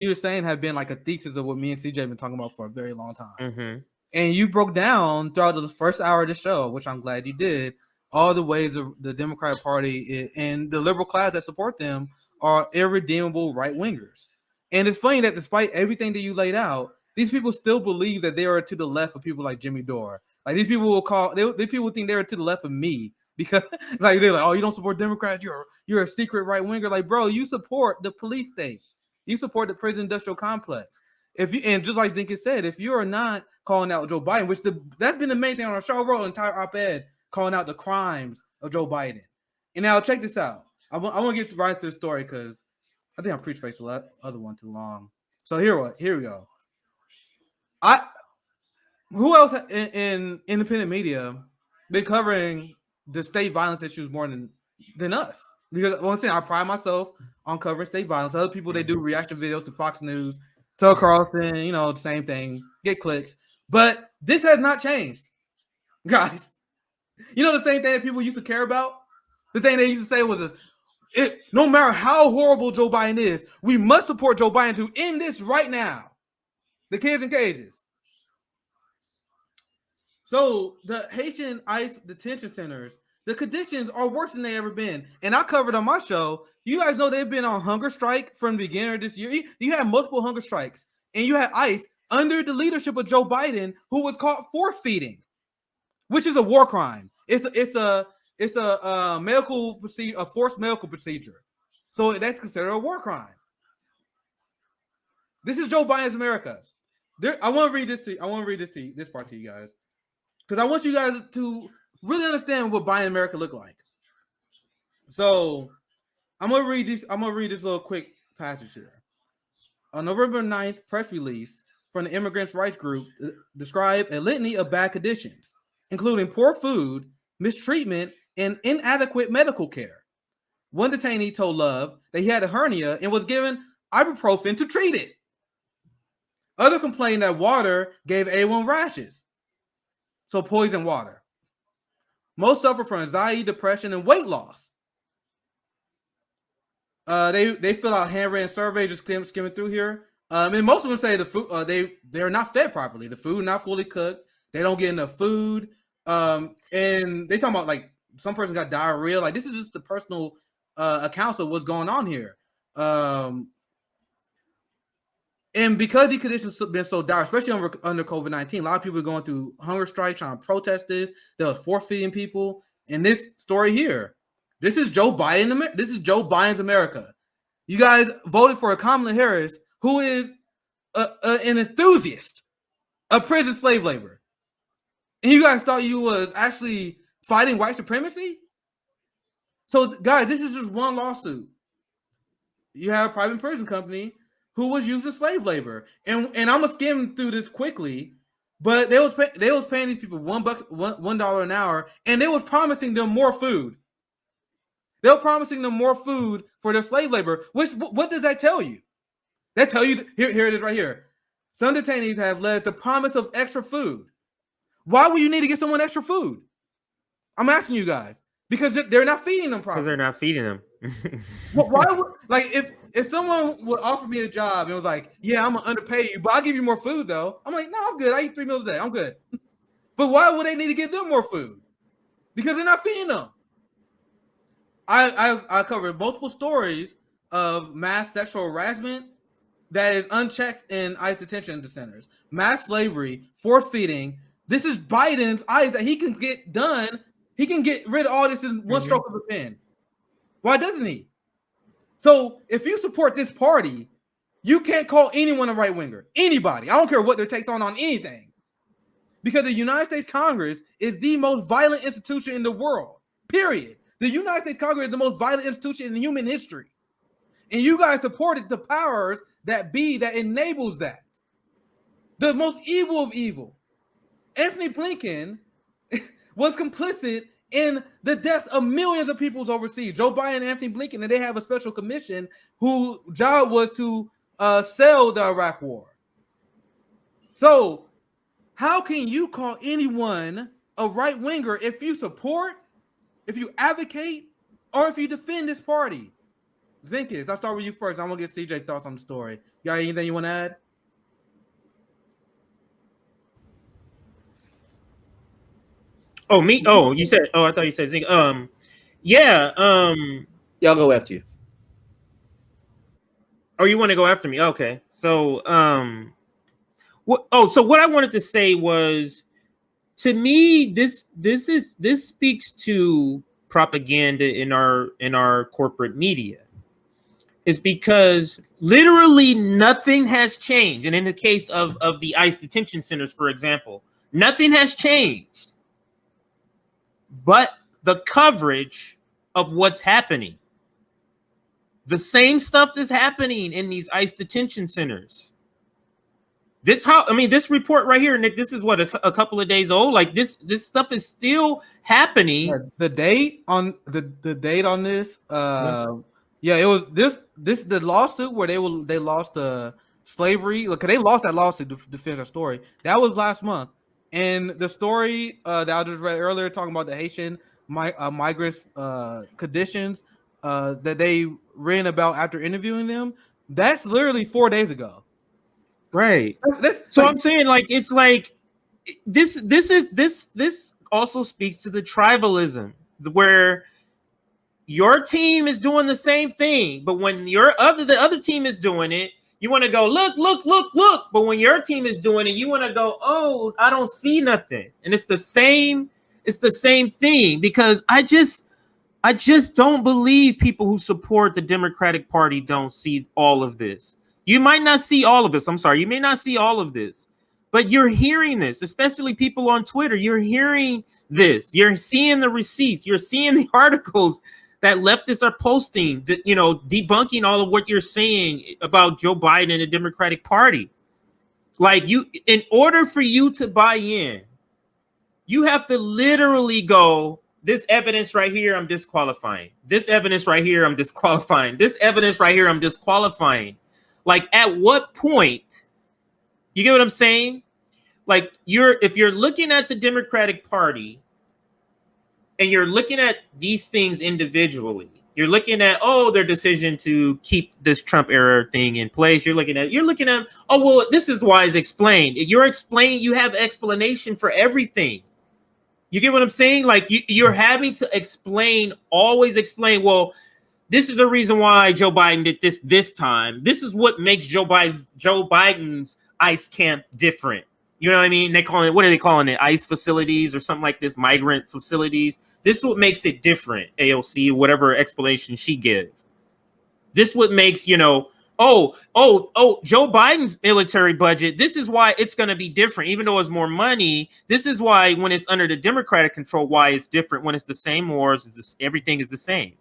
you were saying have been like a thesis of what me and CJ have been talking about for a very long time. Mm-hmm. And you broke down throughout the first hour of the show, which I'm glad you did, all the ways of the Democratic Party and the liberal class that support them are irredeemable right wingers. And it's funny that despite everything that you laid out, these people still believe that they are to the left of people like Jimmy Dore. Like these people will call, these people think they're to the left of me because like they're like, oh, you don't support Democrats, you're a secret right winger. Like, bro, you support the police state, you support the prison industrial complex. If you, and just like Zenkus said, if you are not calling out Joe Biden, which that's been the main thing on our show, wrote an entire op-ed calling out the crimes of Joe Biden. And now check this out. I want to get right to the story because I think I'm preach-faced the other one too long. So here we go. Who else in independent media been covering the state violence issues more than us? Because once again, I pride myself on covering state violence. Other people, they do reaction videos to Fox News, Tucker Carlson, the same thing, get clicks. But this has not changed, guys. The same thing that people used to care about? The thing they used to say was no matter how horrible Joe Biden is, we must support Joe Biden to end this right now. The kids in cages. So the Haitian ICE detention centers, the conditions are worse than they ever been. And I covered on my show, you guys know they've been on hunger strike from the beginning of this year. You had multiple hunger strikes, and you had ICE under the leadership of Joe Biden, who was caught force feeding, which is a war crime. It's a medical procedure, a forced medical procedure. So that's considered a war crime. This is Joe Biden's America. I want to read this to you. This part to you guys, because I want you guys to really understand what Biden America look like. So I'm gonna read this little quick passage here. On November 9th, press release from the Immigrants' Rights Group described a litany of bad conditions, including poor food, mistreatment, and inadequate medical care. One detainee told Love that he had a hernia and was given ibuprofen to treat it. Others complained that water gave A1 rashes, so poison water. Most suffer from anxiety, depression, and weight loss. They fill out handwritten surveys, just skimming through here. And most of them say the food they're not fed properly. The food not fully cooked. They don't get enough food. And they talking about like some person got diarrhea. Like this is just the personal accounts of what's going on here. And because these conditions have been so dire, especially under COVID-19, a lot of people are going through hunger strikes, trying to protest this. They were force feeding people. And this story here, this is Joe Biden. This is Joe Biden's America. You guys voted for Kamala Harris, who is an enthusiast of prison slave labor. And you guys thought you was actually fighting white supremacy? So, guys, this is just one lawsuit. You have a private prison company who was using slave labor. And I'm gonna skim through this quickly, but they was paying these people $1 an hour, and they was promising them more food. They were promising them more food for their slave labor. What does that tell you? That tell you here it is right here. Some detainees have led to promise of extra food. Why would you need to get someone extra food? I'm asking you guys. Because they're not feeding them properly. Because they're not feeding them. Why would, like, if someone would offer me a job and was like, yeah, I'm gonna underpay you, but I'll give you more food though. I'm like, no, I'm good. I eat 3 meals a day. I'm good. But why would they need to give them more food? Because they're not feeding them. I covered multiple stories of mass sexual harassment that is unchecked in ICE detention centers, mass slavery, force feeding. This is Biden's eyes that he can get done. He can get rid of all this in one stroke of a pen. Why doesn't he? So if you support this party, you can't call anyone a right winger. Anybody. I don't care what their takes on anything. Because the United States Congress is the most violent institution in the world. Period. The United States Congress is the most violent institution in human history. And you guys supported the powers that be that enables that. The most evil of evil. Anthony Blinken was complicit in the deaths of millions of people overseas. Joe Biden and Anthony Blinken, and they have a special commission whose job was to sell the Iraq war. So how can you call anyone a right winger if you support, if you advocate, or if you defend this party? Zenkus, I'll start with you first. I'm gonna get CJ thoughts on the story. You got anything you want to add? Oh, me? Oh, you said. Oh, I thought you said Zink. Yeah. Y'all go after you. Oh, you want to go after me? Okay. So, what? Oh, so what I wanted to say was, to me, this speaks to propaganda in our corporate media. It's because literally nothing has changed, and in the case of the ICE detention centers, for example, nothing has changed, but the coverage of what's happening. The same stuff is happening in these ICE detention centers. This report right here, Nick, this is what, a couple of days old. Like this stuff is still happening. The date on the date on this, it was this the lawsuit where they lost slavery. Look, they lost that lawsuit to finish their story. That was last month, and the story that I just read earlier talking about the Haitian migrants conditions that they ran about after interviewing them. That's literally 4 days ago. Right. So I'm saying, like, it's like this also speaks to the tribalism, where your team is doing the same thing, but when the other team is doing it, you want to go look. But when your team is doing it, you want to go, oh, I don't see nothing. And it's the same thing, because I just don't believe people who support the Democratic Party don't see all of this. You might not see all of this. I'm sorry. You may not see all of this, but you're hearing this, especially people on Twitter. You're hearing this. You're seeing the receipts. You're seeing the articles that leftists are posting, debunking all of what you're saying about Joe Biden and the Democratic Party. Like, in order for you to buy in, you have to literally go, this evidence right here, I'm disqualifying. This evidence right here, I'm disqualifying. This evidence right here, I'm disqualifying. Like, at what point, you get what I'm saying? Like, if you're looking at the Democratic Party and you're looking at these things individually, you're looking at, their decision to keep this Trump era thing in place. You're looking at, this is why it's explained. You have explanation for everything. You get what I'm saying? Like, you're having to always explain, well, this is the reason why Joe Biden did this time. This is what makes Joe Biden's ICE camp different. You know what I mean? What are they calling it? ICE facilities or something like this, migrant facilities. This is what makes it different, AOC, whatever explanation she gives. This is what makes, Joe Biden's military budget, this is why it's going to be different. Even though it's more money, this is why when it's under the Democratic control, why it's different. When it's the same wars, everything is the same.